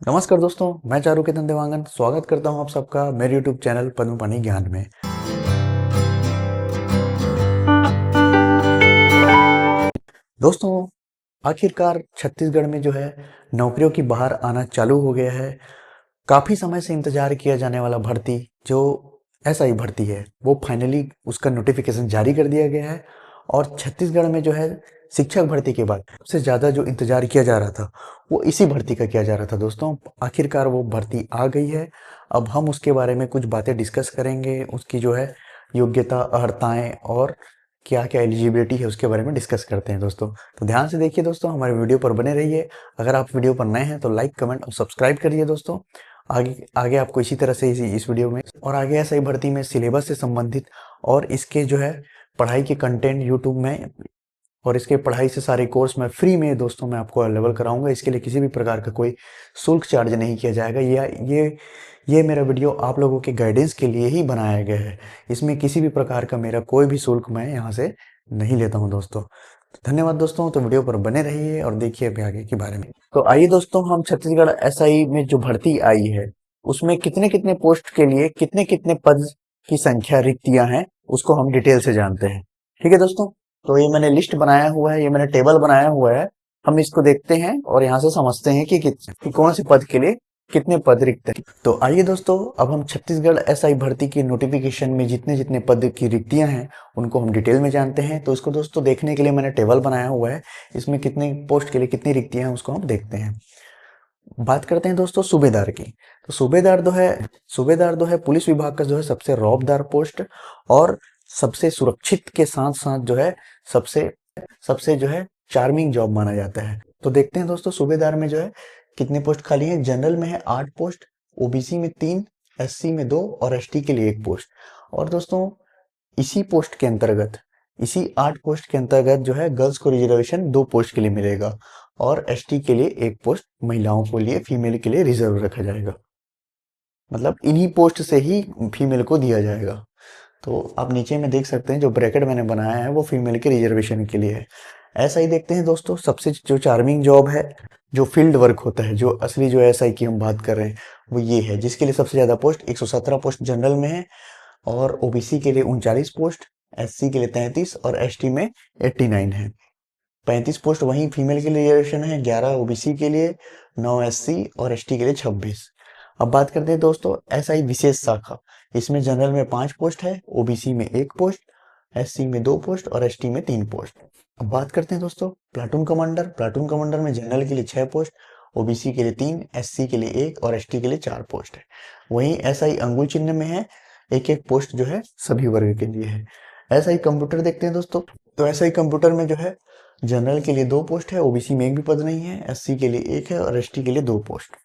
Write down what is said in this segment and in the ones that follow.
नमस्कार दोस्तों, मैं चारुकेतन देवांगन स्वागत करता हूं आप सबका मेरे यूट्यूब चैनल पद्मपाणि ज्ञान में। दोस्तों, आखिरकार छत्तीसगढ़ में जो है नौकरियों की बाहर आना चालू हो गया है। काफ़ी समय से इंतजार किया जाने वाला भर्ती जो एसआई भर्ती है वो फाइनली उसका नोटिफिकेशन जारी कर दिया गया है। और छत्तीसगढ़ में जो है शिक्षक भर्ती के बाद सबसे ज़्यादा जो इंतजार किया जा रहा था वो इसी भर्ती का किया जा रहा था। दोस्तों, आखिरकार वो भर्ती आ गई है। अब हम उसके बारे में कुछ बातें डिस्कस करेंगे, उसकी जो है योग्यता, अर्हताएँ और क्या क्या एलिजिबिलिटी है उसके बारे में डिस्कस करते हैं। दोस्तों, तो ध्यान से देखिए दोस्तों, हमारे वीडियो पर बने रहिए। अगर आप वीडियो पर नए हैं तो लाइक, कमेंट और सब्सक्राइब करिए। दोस्तों, आगे आगे आपको इसी तरह से इस वीडियो में और आगे ऐसा ही भर्ती में सिलेबस से संबंधित और इसके जो है पढ़ाई के कंटेंट यूट्यूब में और इसके पढ़ाई से सारे कोर्स मैं फ्री में दोस्तों मैं आपको अवेलेबल कराऊंगा। इसके लिए किसी भी प्रकार का कोई शुल्क चार्ज नहीं किया जाएगा। ये मेरा वीडियो आप लोगों के गाइडेंस के लिए ही बनाया गया है। इसमें किसी भी प्रकार का मेरा कोई भी शुल्क मैं यहाँ से नहीं लेता हूँ। दोस्तों, धन्यवाद दोस्तों। तो वीडियो पर बने रहिए और देखिए अभी आगे के बारे में। तो आइए दोस्तों, हम छत्तीसगढ़ एसआई में जो भर्ती आई है उसमें कितने कितने पोस्ट के लिए कितने कितने पद की संख्या रिक्तियां हैं उसको हम डिटेल से जानते हैं। ठीक है दोस्तों, तो ये मैंने लिस्ट बनाया हुआ है, ये मैंने टेबल बनाया हुआ है। हम इसको देखते हैं और यहाँ से समझते हैं कि कौन से पद के लिए कितने पद रिक्त हैं। तो आइए दोस्तों, अब हम छत्तीसगढ़ एसआई भर्ती की नोटिफिकेशन में जितने जितने पद की रिक्तियां हैं उनको हम डिटेल में जानते हैं। तो इसको दोस्तों देखने के लिए मैंने टेबल बनाया हुआ है, इसमें कितने पोस्ट के लिए कितनी रिक्तियां हैं उसको हम देखते हैं। बात करते हैं दोस्तों सूबेदार की। तो सूबेदार जो है पुलिस विभाग का जो है सबसे रौबदार पोस्ट और सबसे सुरक्षित के साथ साथ जो है सबसे सबसे जो है चार्मिंग जॉब माना जाता है। तो देखते हैं दोस्तों सूबेदार में जो है कितने पोस्ट खाली हैं। जनरल में है 8 पोस्ट, ओबीसी में 3, एससी में 2 और एसटी के लिए 1 पोस्ट। और दोस्तों इसी पोस्ट के अंतर्गत इसी 8 पोस्ट के अंतर्गत जो है गर्ल्स को रिजर्वेशन 2 पोस्ट के लिए मिलेगा और एसटी के लिए 1 पोस्ट महिलाओं के लिए, फीमेल के लिए रिजर्व रखा जाएगा। मतलब इन्हीं पोस्ट से ही फीमेल को दिया जाएगा। तो आप नीचे में देख सकते हैं जो ब्रैकेट मैंने बनाया है वो फीमेल के रिजर्वेशन के लिए है। ऐसा ही देखते हैं दोस्तों, सबसे जो चार्मिंग जॉब है, जो फील्ड वर्क होता है, जो असली जो एसआई की हम बात कर रहे हैं वो ये है, जिसके लिए सबसे ज्यादा पोस्ट 117 पोस्ट जनरल में है और ओबीसी के लिए 39 पोस्ट, एससी के लिए 33 और एसटी में 89 है। 35 पोस्ट वहीं फीमेल के लिए रिजर्वेशन है, 11 ओबीसी के लिए, 9 एससी और एसटी के लिए 26। अब बात करते हैं दोस्तों एसआई विशेष शाखा। इसमें जनरल में 5 पोस्ट है, ओबीसी में 1 पोस्ट, एससी में 2 पोस्ट और एसटी में 3 पोस्ट। अब बात करते हैं दोस्तों प्लाटून कमांडर। प्लाटून कमांडर में जनरल के लिए 6 पोस्ट, ओबीसी के लिए 3, एससी के लिए 1 और एसटी के लिए 4 पोस्ट है। वहीं एसआई अंगुल चिन्ह में है, एक एक पोस्ट जो है सभी वर्ग के लिए है। एसआई कंप्यूटर देखते हैं दोस्तों। तो एसआई कंप्यूटर में जो है जनरल के लिए 2 पोस्ट है, ओबीसी में 1 भी पद नहीं है, एससी के लिए 1 है और एसटी के लिए 2 पोस्ट।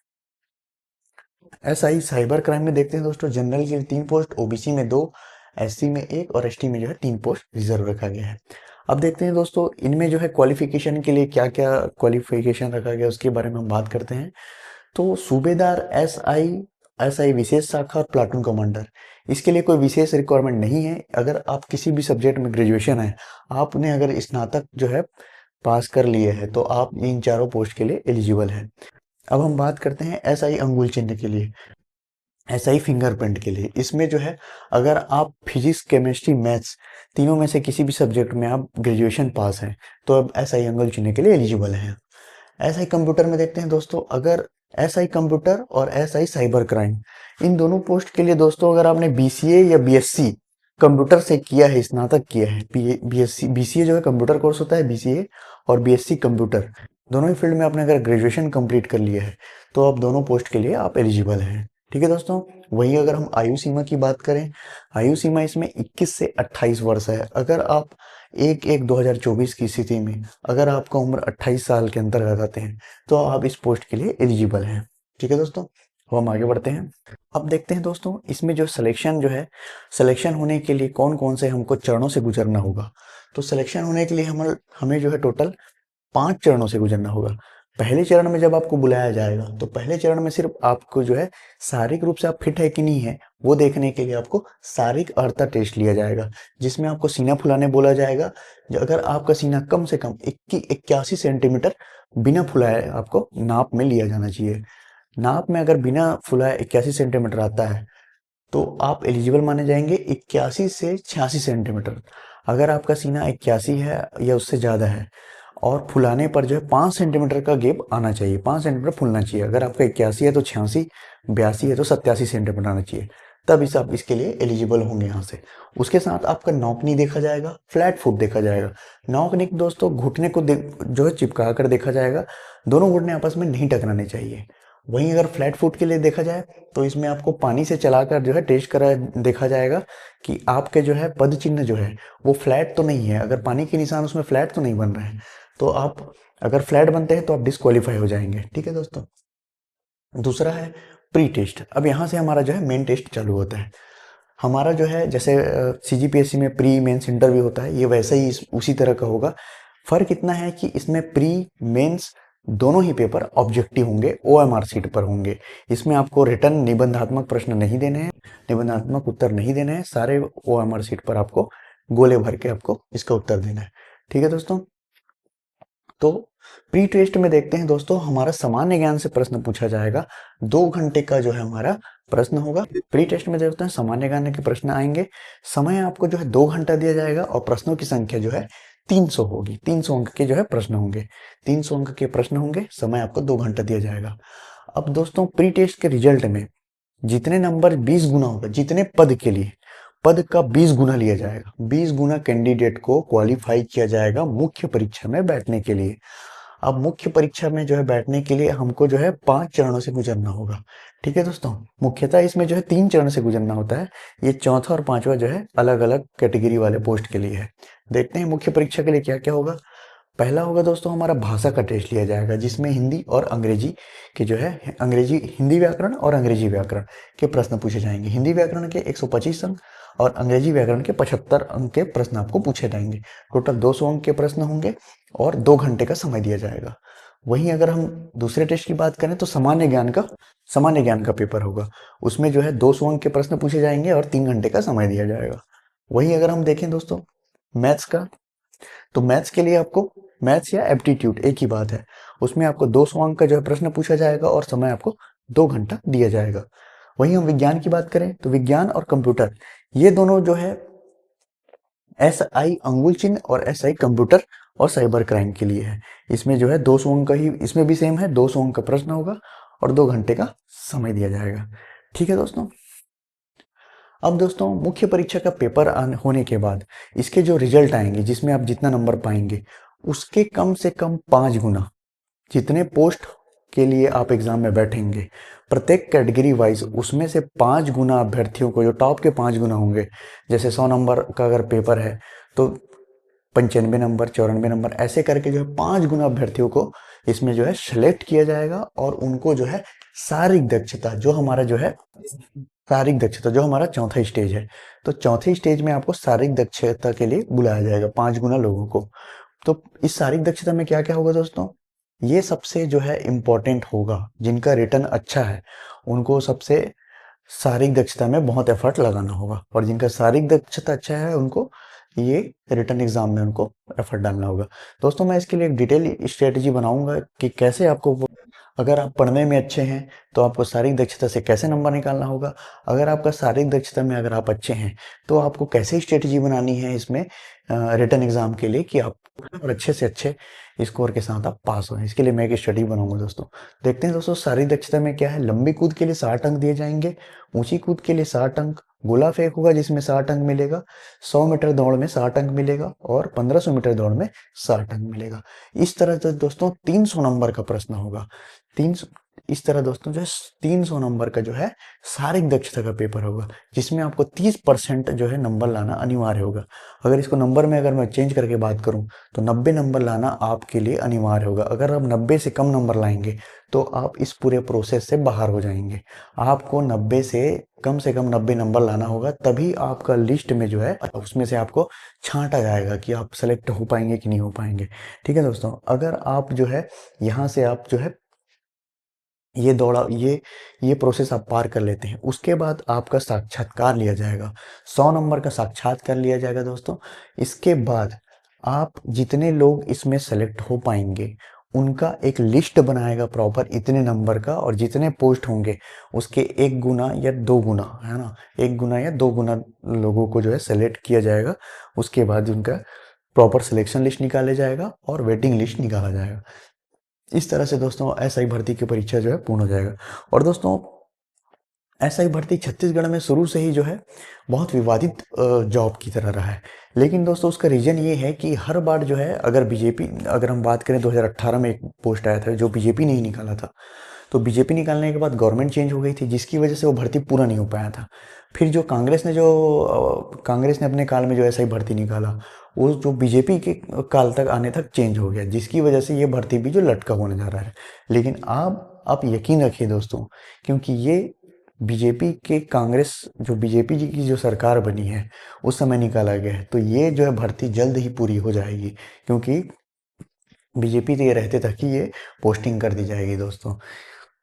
एसआई साइबर क्राइम में देखते हैं दोस्तों, जनरल के लिए 3 पोस्ट, ओबीसी में 2, एससी में 1 और एसटी में जो है 3 पोस्ट रिजर्व रखा गया है। अब देखते हैं दोस्तों इनमें जो है क्वालिफिकेशन के लिए क्या क्या क्वालिफिकेशन रखा गया उसके बारे में हम बात करते हैं। तो सूबेदार, एसआई, एसआई विशेष शाखा और प्लाटून कमांडर, इसके लिए कोई विशेष रिक्वायरमेंट नहीं है। अगर आप किसी भी सब्जेक्ट में ग्रेजुएशन है, आपने अगर स्नातक जो है पास कर लिए है तो आप इन चारों पोस्ट के लिए एलिजिबल है। अब हम बात करते हैं एसआई अंगुल चिन्ह के लिए, एसआई फिंगरप्रिंट के लिए। इसमें जो है अगर आप फिजिक्स, केमिस्ट्री, मैथ्स तीनों में से किसी भी सब्जेक्ट में आप ग्रेजुएशन पास हैं तो अब एसआई अंगुल चिन्ह के लिए एलिजिबल हैं। एसआई कंप्यूटर में देखते हैं दोस्तों, अगर एसआई कंप्यूटर और एसआई साइबर क्राइम, इन दोनों पोस्ट के लिए दोस्तों अगर आपने बीसीए या बीएससी कंप्यूटर से किया है, स्नातक किया है, बीएससी बीसीए जो है कंप्यूटर कोर्स होता है बीसीए, और बीएससी कंप्यूटर, दोनों ही फील्ड में आपने अगर ग्रेजुएशन कंप्लीट कर लिया है तो आप दोनों पोस्ट के लिए आप एलिजिबल हैं। ठीक है दोस्तों, वहीं अगर हम आयु सीमा की बात करें, आयु सीमा इसमें 21 से 28 वर्ष है। अगर आप 1/1/2024 की स्थिति में अगर आपका उम्र 28 साल के अंतर्गत आते हैं तो आप इस पोस्ट के लिए एलिजिबल हैं। ठीक है दोस्तों, अब हम आगे बढ़ते हैं। अब देखते हैं दोस्तों इसमें जो सिलेक्शन होने के लिए कौन कौन से हमको चरणों से गुजरना होगा। तो सिलेक्शन होने के लिए हमें जो है टोटल 5 चरणों से गुजरना होगा। पहले चरण में जब आपको बुलाया जाएगा तो पहले चरण में सिर्फ आपको जो है शारीरिक रूप से आप फिट है कि नहीं है वो देखने के लिए आपको शारीरिक अर्हता टेस्ट लिया जाएगा, जिसमें आपको सीना फुलाने बोला जाएगा। अगर आपका सीना कम से कम 81 सेंटीमीटर बिना फुलाए आपको नाप में लिया जाना चाहिए। नाप में अगर बिना फुलाए 81 सेंटीमीटर आता है तो आप एलिजिबल माने जाएंगे 81 से 86 सेंटीमीटर। अगर आपका सीना 81 है या उससे ज़्यादा है और फुलाने पर जो है 5 सेंटीमीटर का गैप आना चाहिए, 5 सेंटीमीटर फुलना चाहिए। अगर आपका 81 है तो 86, 82 है तो 87 सेंटीमीटर आना चाहिए, तब इस आप इसके लिए एलिजिबल होंगे यहाँ से। उसके साथ आपका नॉक नी देखा जाएगा, फ्लैट फुट देखा जाएगा। नॉक नी दोस्तों घुटने को जो है चिपका कर देखा जाएगा, दोनों घुटने आपस में नहीं टकराने चाहिए। वहीं अगर फ्लैट फुट के लिए देखा जाए तो इसमें आपको पानी से चलाकर जो है टेस्ट करा देखा जाएगा कि आपके जो है पद चिन्ह जो है वो फ्लैट तो नहीं है। अगर पानी के निशान उसमें फ्लैट तो नहीं बन रहे हैं, तो आप अगर फ्लैट बनते हैं तो आप डिस्क्वालीफाई हो जाएंगे। ठीक है दोस्तों। दूसरा है प्री टेस्ट। अब यहाँ से हमारा जो है मेन टेस्ट चालू होता है। हमारा जो है जैसे सीजीपीएससी में प्री मेंस इंटरव्यू होता है, ये वैसे ही उसी तरह का होगा। फर्क इतना है कि इसमें प्री मेंस दोनों ही पेपर ऑब्जेक्टिव होंगे, ओएमआर सीट पर होंगे। इसमें आपको रिटर्न निबंधात्मक प्रश्न नहीं देने हैं, निबंधात्मक उत्तर नहीं देने हैं, सारे ओएमआर सीट पर आपको गोले भर के आपको इसका उत्तर देना है। ठीक है दोस्तों। तो प्री टेस्ट में देखते हैं दोस्तों, हमारा सामान्य ज्ञान से प्रश्न पूछा जाएगा। 2 घंटे का जो है हमारा प्रश्न होगा। प्री टेस्ट में देखते हैं सामान्य ज्ञान के प्रश्न आएंगे। समय आपको जो है 2 घंटा दिया जाएगा और प्रश्नों की संख्या जो है 300 होगी। 300 अंक के जो है प्रश्न होंगे, 300 अंक के प्रश्न होंगे। समय आपको 2 घंटा दिया जाएगा। अब दोस्तों प्री टेस्ट के रिजल्ट में जितने नंबर 20 गुना होगा, जितने पद के लिए पद का 20 गुना लिया जाएगा, 20 गुना कैंडिडेट को क्वालिफाई किया जाएगा मुख्य परीक्षा में बैठने के लिए। अब मुख्य परीक्षा में जो है बैठने के लिए हमको जो है 5 चरणों से गुजरना होगा। ठीक है दोस्तों। मुख्यतः इसमें जो है 3 चरण से गुजरना होता है। ये चौथा और पांचवा जो है अलग अलग कैटेगरी वाले पोस्ट के लिए है। देखते हैं मुख्य परीक्षा के लिए क्या क्या होगा। पहला होगा दोस्तों हमारा भाषा का टेस्ट लिया जाएगा, जिसमें हिंदी और अंग्रेजी के जो है अंग्रेजी हिंदी व्याकरण और अंग्रेजी व्याकरण के प्रश्न पूछे जाएंगे। हिंदी व्याकरण के 125 अंक और अंग्रेजी व्याकरण के 75 अंक के प्रश्न आपको पूछे जाएंगे। टोटल 200 अंक के प्रश्न होंगे और 2 घंटे का समय दिया जाएगा। वहीं अगर हम दूसरे टेस्ट की बात करें तो सामान्य ज्ञान का पेपर होगा। उसमें जो है 200 अंक के प्रश्न पूछे जाएंगे और 3 घंटे का समय दिया जाएगा। वहीं अगर हम देखें दोस्तों मैथ्स का, तो मैथ्स के लिए आपको मैथ्स या एप्टीट्यूड एक ही बात है, उसमें आपको 200 अंक का जो है प्रश्न पूछा जाएगा और समय आपको 2 घंटा दिया जाएगा। वहीं हम विज्ञान की बात करें तो विज्ञान और कंप्यूटर ये दोनों जो है SI अंगुल चिन्ह और SI कंप्यूटर और साइबर क्राइम के लिए है। इसमें जो है 200 अंक का ही, इसमें भी सेम है, 200 अंक का प्रश्न होगा और 2 घंटे का समय दिया जाएगा। ठीक है दोस्तों। अब दोस्तों मुख्य परीक्षा का पेपर होने के बाद इसके जो रिजल्ट आएंगे, जिसमें आप जितना नंबर पाएंगे उसके कम से कम 5 गुना जितने पोस्ट के लिए आप एग्जाम में बैठेंगे, प्रत्येक कैटेगरी वाइज उसमें से 5 गुना अभ्यर्थियों को, जो टॉप के 5 गुना होंगे, जैसे 100 नंबर का अगर पेपर है तो 95 नंबर, 94 नंबर, ऐसे करके जो है 5 गुना अभ्यर्थियों को इसमें जो है सेलेक्ट किया जाएगा और उनको जो है शारीरिक दक्षता, जो हमारा जो है शारीरिक दक्षता जो हमारा चौथा स्टेज है, तो चौथे स्टेज में आपको शारीरिक दक्षता के लिए बुलाया जाएगा 5 गुना लोगों को। तो इस शारीरिक दक्षता में क्या क्या होगा दोस्तों, ये सबसे जो है इम्पोर्टेंट होगा। जिनका रिटर्न अच्छा है उनको सबसे शारीरिक दक्षता में बहुत एफर्ट लगाना होगा, और जिनका शारीरिक दक्षता अच्छा है उनको ये रिटर्न एग्जाम में उनको एफर्ट डालना होगा। दोस्तों मैं इसके लिए एक डिटेल स्ट्रेटेजी बनाऊंगा कि कैसे आपको, अगर आप पढ़ने में अच्छे हैं तो आपको शारीरिक दक्षता से कैसे नंबर निकालना होगा, अगर आपका शारीरिक दक्षता में अगर आप अच्छे हैं तो आपको कैसे स्ट्रेटेजी बनानी है इसमें रिटर्न एग्जाम के लिए कि आप और अच्छे से अच्छे स्कोर के साथ आप पास हो। इसके लिए मैं एक स्टडी बनाऊंगा दोस्तों। देखते हैं दोस्तों शारीरिक दक्षता में क्या है। लंबी कूद के लिए 60 अंक दिए जाएंगे, ऊंची कूद के लिए 60 अंक, गोला फेंक होगा जिसमें 60 अंक मिलेगा, 100 मीटर दौड़ में 60 अंक मिलेगा और 1500 मीटर दौड़ में 60 अंक मिलेगा। इस तरह से दोस्तों 300 नंबर का प्रश्न होगा। 300 इस तरह दोस्तों जो है 300 नंबर का जो है शारीरिक दक्षता का पेपर होगा, जिसमें आपको 30% जो है नंबर लाना अनिवार्य होगा। अगर इसको नंबर में अगर मैं चेंज करके बात करूं तो 90 नंबर लाना आपके लिए अनिवार्य होगा। अगर आप 90 से कम नंबर लाएंगे तो आप इस पूरे प्रोसेस से बाहर हो जाएंगे। आपको 90 से कम 90 नंबर लाना होगा, तभी आपका लिस्ट में जो है उसमें से आपको छांटा जाएगा कि आप सेलेक्ट हो पाएंगे कि नहीं हो पाएंगे। ठीक है दोस्तों। अगर आप जो है यहाँ से आप जो है ये प्रोसेस आप पार कर लेते हैं, उसके बाद आपका साक्षात्कार लिया जाएगा। 100 नंबर का साक्षात्कार लिया जाएगा दोस्तों। इसके बाद आप जितने लोग इसमें सेलेक्ट हो पाएंगे उनका एक लिस्ट बनाएगा प्रॉपर इतने नंबर का, और जितने पोस्ट होंगे उसके 1 गुना या 2 गुना, है ना, 1 गुना या 2 गुना लोगों को जो है सेलेक्ट किया जाएगा। उसके बाद उनका प्रॉपर सिलेक्शन लिस्ट निकाला जाएगा और वेटिंग लिस्ट निकाला जाएगा। इस तरह से दोस्तों एसआई भर्ती की परीक्षा जो है पूर्ण हो जाएगा। और दोस्तों एसआई भर्ती छत्तीसगढ़ में शुरू से ही जो है बहुत विवादित जॉब की तरह रहा है। लेकिन दोस्तों उसका रीज़न ये है कि हर बार जो है, अगर बीजेपी, अगर हम बात करें 2018 में एक पोस्ट आया था जो बीजेपी ने ही निकाला था, तो बीजेपी निकालने के बाद गवर्नमेंट चेंज हो गई थी, जिसकी वजह से वो भर्ती पूरा नहीं हो पाया था। फिर जो कांग्रेस ने अपने काल में जो एसआई भर्ती निकाला, वो जो बीजेपी के काल तक आने तक चेंज हो गया, जिसकी वजह से ये भर्ती भी जो लटका होने जा रहा है। लेकिन आप यकीन रखिए दोस्तों, क्योंकि ये बीजेपी के कांग्रेस, जो बीजेपी जी की जो सरकार बनी है उस समय निकाला गया है, तो ये जो है भर्ती जल्द ही पूरी हो जाएगी, क्योंकि बीजेपी तो ये रहते तक कि ये पोस्टिंग कर दी जाएगी दोस्तों।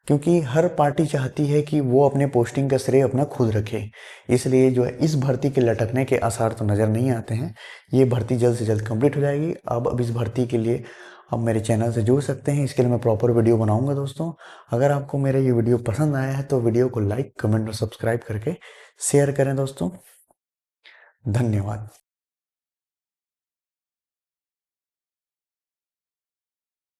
क्योंकि हर पार्टी चाहती है कि वो अपने पोस्टिंग का श्रेय अपना खुद रखे, इसलिए जो है इस भर्ती के लटकने के आसार तो नज़र नहीं आते हैं। ये भर्ती जल्द से जल्द कंप्लीट हो जाएगी। अब इस भर्ती के लिए आप मेरे चैनल से जुड़ सकते हैं, इसके लिए मैं प्रॉपर वीडियो बनाऊंगा दोस्तों। अगर आपको मेरा ये वीडियो पसंद आया है तो वीडियो को लाइक, कमेंट और सब्सक्राइब करके शेयर करें दोस्तों। धन्यवाद।